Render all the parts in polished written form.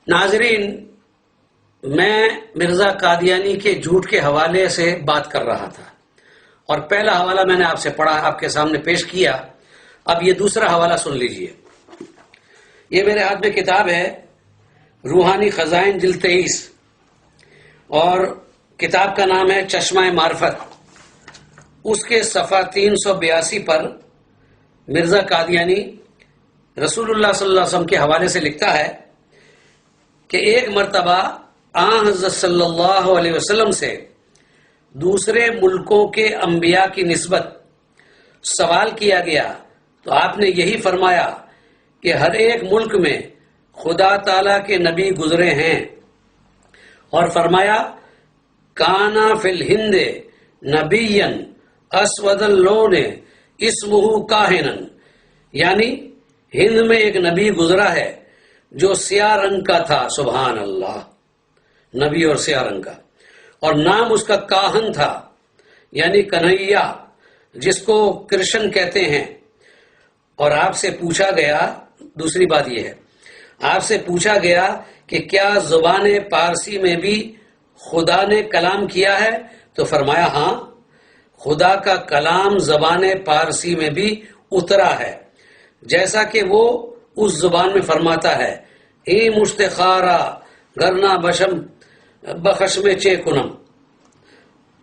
ناظرین، میں مرزا قادیانی کے جھوٹ کے حوالے سے بات کر رہا تھا اور پہلا حوالہ میں نے آپ سے پڑھا، آپ کے سامنے پیش کیا. اب یہ دوسرا حوالہ سن لیجئے. یہ میرے ہاتھ میں کتاب ہے روحانی خزائن جلد 23 اور کتاب کا نام ہے چشمہ معرفت. اس کے صفحہ 382 پر مرزا قادیانی رسول اللہ صلی اللہ علیہ وسلم کے حوالے سے لکھتا ہے کہ ایک مرتبہ آن حضرت صلی اللہ علیہ وسلم سے دوسرے ملکوں کے انبیاء کی نسبت سوال کیا گیا تو آپ نے یہی فرمایا کہ ہر ایک ملک میں خدا تعالیٰ کے نبی گزرے ہیں، اور فرمایا کانا فی الہند نبیًا اسود اللون اسمہ کاہنن، یعنی ہند میں ایک نبی گزرا ہے جو سیاہ رنگ کا تھا. سبحان اللہ، نبی اور سیاہ رنگ کا، اور نام اس کا کاہن تھا، یعنی کنہیا جس کو کرشن کہتے ہیں. اور آپ سے پوچھا گیا، دوسری بات یہ ہے، آپ سے پوچھا گیا کہ کیا زبان پارسی میں بھی خدا نے کلام کیا ہے؟ تو فرمایا ہاں، خدا کا کلام زبان پارسی میں بھی اترا ہے، جیسا کہ وہ اس زبان میں فرماتا ہے ای مشتخارا گرنا بخشم چے کنم.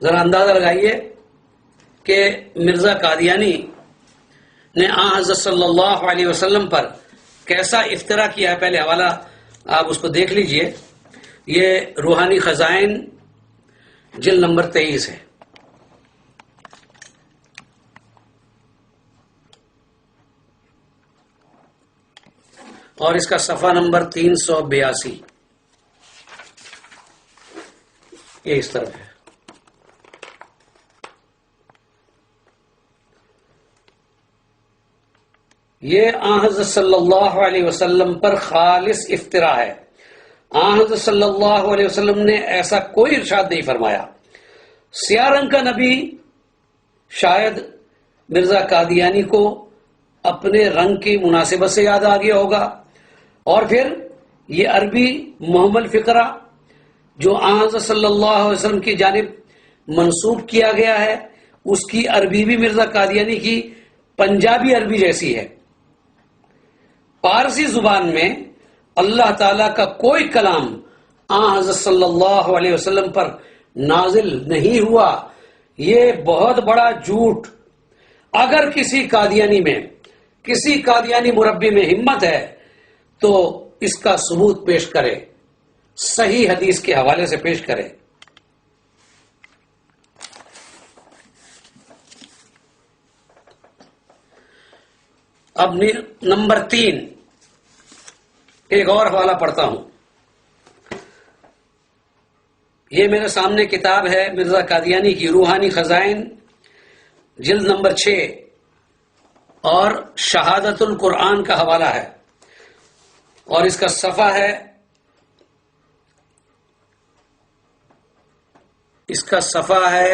ذرا اندازہ لگائیے کہ مرزا قادیانی نے حضرت صلی اللہ علیہ وسلم پر کیسا افترا کیا ہے. پہلے حوالہ آپ اس کو دیکھ لیجئے. یہ روحانی خزائن جلد نمبر 23 ہے. اور اس کا صفحہ نمبر 382 یہ اس طرف ہے. یہ آن حضرت صلی اللہ علیہ وسلم پر خالص افترا ہے. آن حضرت صلی اللہ علیہ وسلم نے ایسا کوئی ارشاد نہیں فرمایا. سیاہ رنگ کا نبی شاید مرزا قادیانی کو اپنے رنگ کی مناسبت سے یاد آ گیا ہوگا، اور پھر یہ عربی محمل فقرہ جو آن حضرت صلی اللہ علیہ وسلم کی جانب منسوب کیا گیا ہے، اس کی عربی بھی مرزا قادیانی کی پنجابی عربی جیسی ہے. پارسی زبان میں اللہ تعالیٰ کا کوئی کلام آن حضرت صلی اللہ علیہ وسلم پر نازل نہیں ہوا. یہ بہت بڑا جھوٹ. اگر کسی قادیانی میں، کسی قادیانی مربی میں ہمت ہے تو اس کا ثبوت پیش کرے، صحیح حدیث کے حوالے سے پیش کرے. اب نمبر 3 ایک اور حوالہ پڑھتا ہوں. یہ میرے سامنے کتاب ہے مرزا قادیانی کی روحانی خزائن جلد نمبر 6 اور شہادت القرآن کا حوالہ ہے، اور اس کا صفحہ ہے، اس کا صفحہ ہے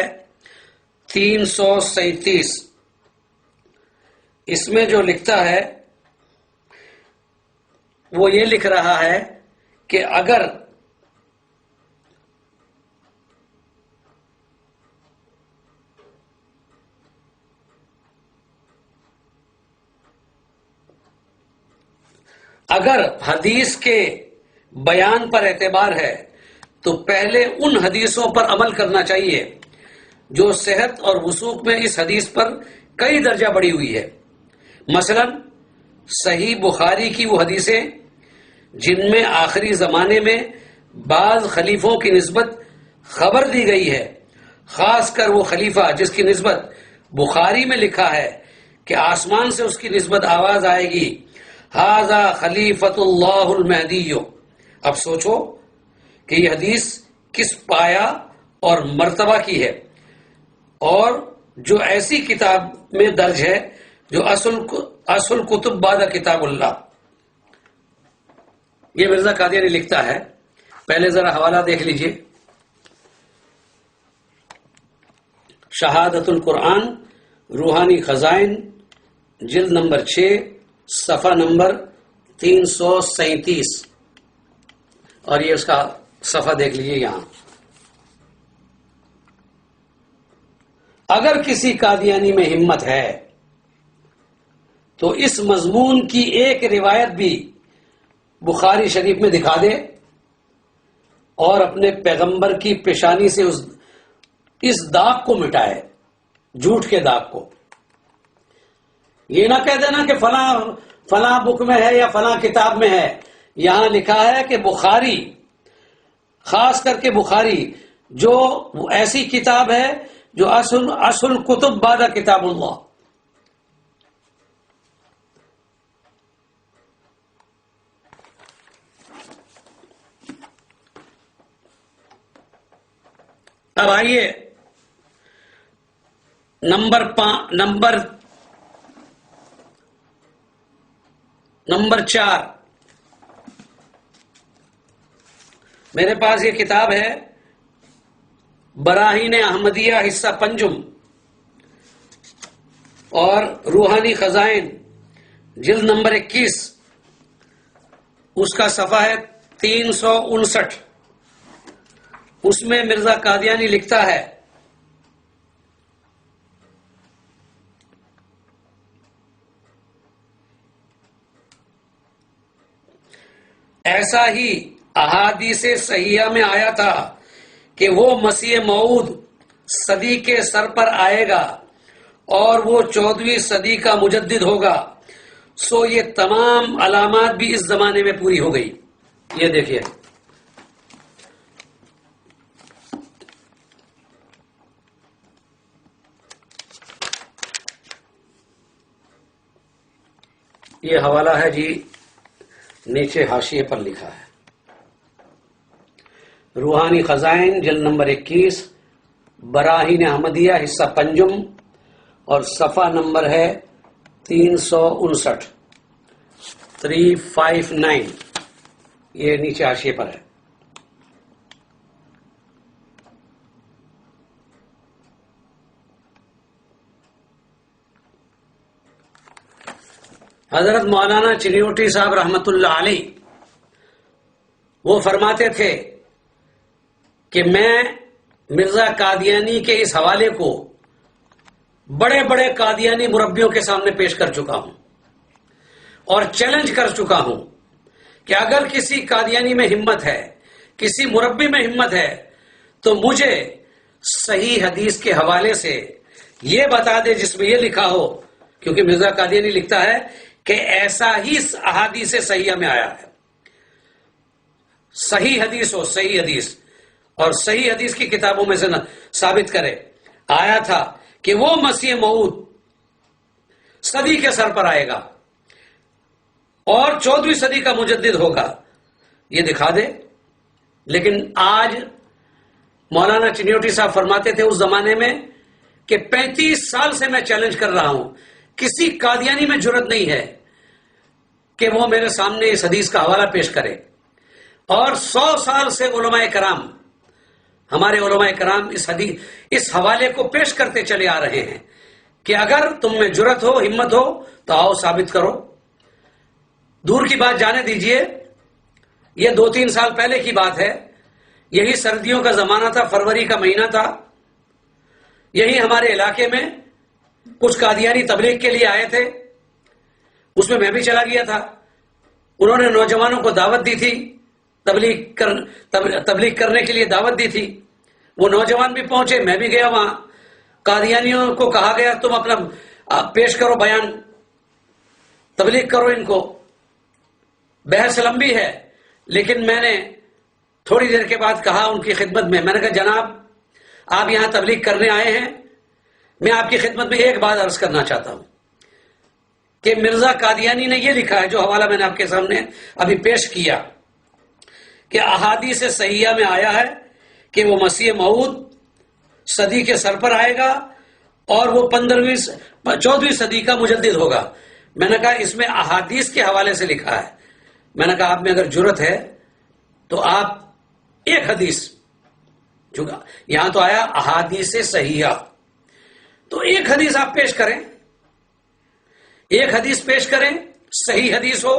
337. اس میں جو لکھتا ہے وہ یہ لکھ رہا ہے کہ اگر حدیث کے بیان پر اعتبار ہے تو پہلے ان حدیثوں پر عمل کرنا چاہیے جو صحت اور وثوق میں اس حدیث پر کئی درجہ بڑھی ہوئی ہے. مثلا صحیح بخاری کی وہ حدیثیں جن میں آخری زمانے میں بعض خلیفوں کی نسبت خبر دی گئی ہے، خاص کر وہ خلیفہ جس کی نسبت بخاری میں لکھا ہے کہ آسمان سے اس کی نسبت آواز آئے گی ھذا خلیفۃ اللہ المہدی. اب سوچو کہ یہ حدیث کس پایا اور مرتبہ کی ہے، اور جو ایسی کتاب میں درج ہے جو اصل کتب بعد کتاب اللہ. یہ مرزا قادیانی لکھتا ہے. پہلے ذرا حوالہ دیکھ لیجئے. شہادت القرآن روحانی خزائن جلد نمبر 6 صفحہ نمبر 337. اور یہ اس کا صفحہ دیکھ لیجیے یہاں. اگر کسی قادیانی میں ہمت ہے تو اس مضمون کی ایک روایت بھی بخاری شریف میں دکھا دے اور اپنے پیغمبر کی پیشانی سے اس داغ کو مٹائے، جھوٹ کے داغ کو. یہ نہ کہہ دینا کہ فلاں بک میں ہے یا فلاں کتاب میں ہے. یہاں لکھا ہے کہ بخاری، خاص کر کے بخاری جو ایسی کتاب ہے جو اصل کتب بعد کتاب اللہ. اب آئیے نمبر 4. میرے پاس یہ کتاب ہے براہین احمدیہ حصہ پنجم اور روحانی خزائن جلد نمبر 21. اس کا صفحہ ہے 359. اس میں مرزا قادیانی لکھتا ہے ایسا ہی احادیث صحیحہ میں آیا تھا کہ وہ مسیح موعود صدی کے سر پر آئے گا اور وہ 14ویں صدی کا مجدد ہوگا. سو یہ تمام علامات بھی اس زمانے میں پوری ہو گئی. یہ دیکھیے یہ حوالہ ہے جی، نیچے حاشیے پر لکھا ہے روحانی خزائن جلد نمبر 21 براہین احمدیہ حصہ پنجم اور صفحہ نمبر ہے 359 359. یہ نیچے حاشیے پر ہے. حضرت مولانا چنیوٹی صاحب رحمت اللہ علیہ وہ فرماتے تھے کہ میں مرزا قادیانی کے اس حوالے کو بڑے بڑے قادیانی مربیوں کے سامنے پیش کر چکا ہوں اور چیلنج کر چکا ہوں کہ اگر کسی قادیانی میں ہمت ہے، کسی مربی میں ہمت ہے، تو مجھے صحیح حدیث کے حوالے سے یہ بتا دے جس میں یہ لکھا ہو، کیونکہ مرزا قادیانی لکھتا ہے کہ ایسا ہی احادیث صحیحہ میں آیا ہے. صحیح حدیث ہو، صحیح حدیث، اور صحیح حدیث کی کتابوں میں سے ثابت کرے آیا تھا کہ وہ مسیح موعود صدی کے سر پر آئے گا اور 14ویں صدی کا مجدد ہوگا، یہ دکھا دے. لیکن آج مولانا چنیوٹی صاحب فرماتے تھے اس زمانے میں کہ 35 سال سے میں چیلنج کر رہا ہوں، کسی قادیانی میں جرت نہیں ہے کہ وہ میرے سامنے اس حدیث کا حوالہ پیش کرے. اور 100 سال سے علماء کرام، ہمارے علماء کرام اس حوالے کو پیش کرتے چلے آ رہے ہیں کہ اگر تم میں جرت ہو، ہمت ہو تو آؤ ثابت کرو. دور کی بات جانے دیجئے، یہ 2-3 سال پہلے کی بات ہے. یہی سردیوں کا زمانہ تھا، فروری کا مہینہ تھا. یہی ہمارے علاقے میں کچھ قادیانی تبلیغ کے لیے آئے تھے، اس میں میں بھی چلا گیا تھا. انہوں نے نوجوانوں کو دعوت دی تھی، تبلیغ کرنے کے لیے دعوت دی تھی. وہ نوجوان بھی پہنچے، میں بھی گیا وہاں. قادیانیوں کو کہا گیا تم اپنا پیش کرو بیان، تبلیغ کرو ان کو. بحث لمبی ہے، لیکن میں نے تھوڑی دیر کے بعد کہا ان کی خدمت میں نے کہا جناب آپ یہاں تبلیغ کرنے آئے ہیں، میں آپ کی خدمت میں ایک بات عرض کرنا چاہتا ہوں کہ مرزا قادیانی نے یہ لکھا ہے، جو حوالہ میں نے آپ کے سامنے ابھی پیش کیا، کہ احادیث صحیحہ میں آیا ہے کہ وہ مسیح موعود صدی کے سر پر آئے گا اور وہ 14ویں صدی کا مجدد ہوگا. میں نے کہا اس میں احادیث کے حوالے سے لکھا ہے. میں نے کہا آپ میں اگر جرت ہے تو آپ ایک حدیث، چونکہ یہاں تو آیا احادیث صحیحہ، تو ایک حدیث آپ پیش کریں، ایک حدیث پیش کریں، صحیح حدیث ہو